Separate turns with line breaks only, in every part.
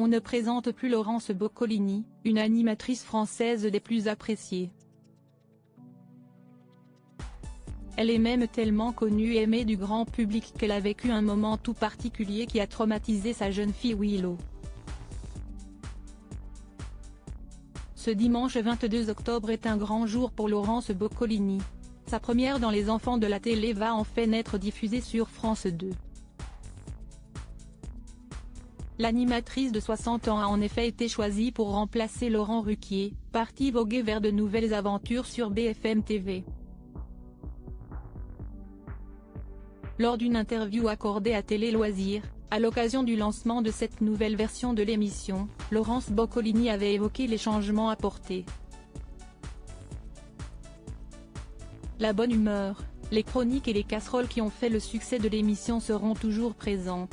On ne présente plus Laurence Boccolini, une animatrice française des plus appréciées. Elle est même tellement connue et aimée du grand public qu'elle a vécu un moment tout particulier qui a traumatisé sa jeune fille Willow. Ce dimanche 22 octobre est un grand jour pour Laurence Boccolini. Sa première dans Les Enfants de la télé va en fait être diffusée sur France 2. L'animatrice de 60 ans a en effet été choisie pour remplacer Laurent Ruquier, parti voguer vers de nouvelles aventures sur BFM TV. Lors d'une interview accordée à Télé Loisirs, à l'occasion du lancement de cette nouvelle version de l'émission, Laurence Boccolini avait évoqué les changements apportés. La bonne humeur, les chroniques et les casseroles qui ont fait le succès de l'émission seront toujours présentes.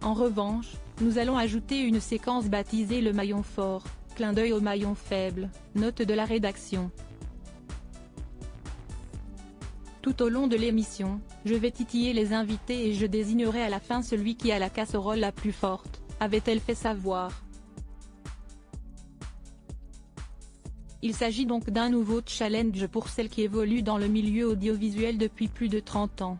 En revanche, nous allons ajouter une séquence baptisée le maillon fort, clin d'œil au maillon faible, note de la rédaction. Tout au long de l'émission, je vais titiller les invités et je désignerai à la fin celui qui a la casserole la plus forte, avait-elle fait savoir. Il s'agit donc d'un nouveau challenge pour celle qui évolue dans le milieu audiovisuel depuis plus de 30 ans.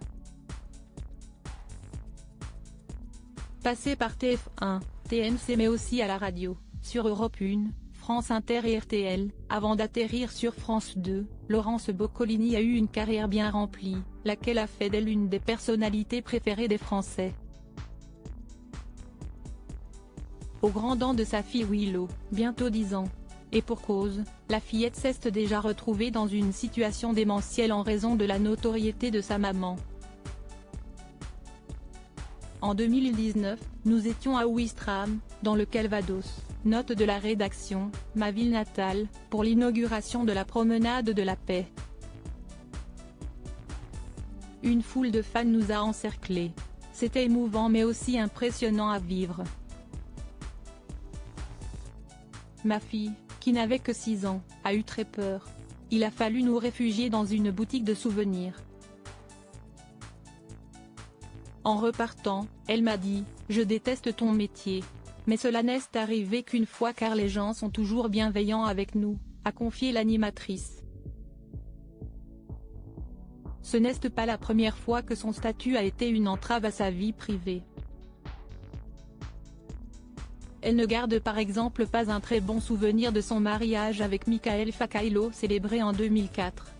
Passée par TF1, TMC mais aussi à la radio, sur Europe 1, France Inter et RTL, avant d'atterrir sur France 2, Laurence Boccolini a eu une carrière bien remplie, laquelle a fait d'elle une des personnalités préférées des Français. Au grand dam de sa fille Willow, bientôt 10 ans. Et pour cause, la fillette s'est déjà retrouvée dans une situation démentielle en raison de la notoriété de sa maman. En 2019, nous étions à Ouistreham, dans le Calvados, note de la rédaction, ma ville natale, pour l'inauguration de la promenade de la paix. Une foule de fans nous a encerclés. C'était émouvant mais aussi impressionnant à vivre. Ma fille, qui n'avait que 6 ans, a eu très peur. Il a fallu nous réfugier dans une boutique de souvenirs. En repartant, elle m'a dit « Je déteste ton métier. Mais cela n'est arrivé qu'une fois car les gens sont toujours bienveillants avec nous », a confié l'animatrice. Ce n'est pas la première fois que son statut a été une entrave à sa vie privée. Elle ne garde par exemple pas un très bon souvenir de son mariage avec Michael Faccaillo célébré en 2004.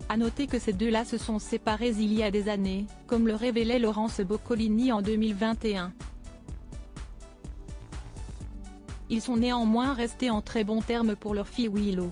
À noter que ces deux-là se sont séparés il y a des années, comme le révélait Laurence Boccolini en 2021. Ils sont néanmoins restés en très bons termes pour leur fille Willow.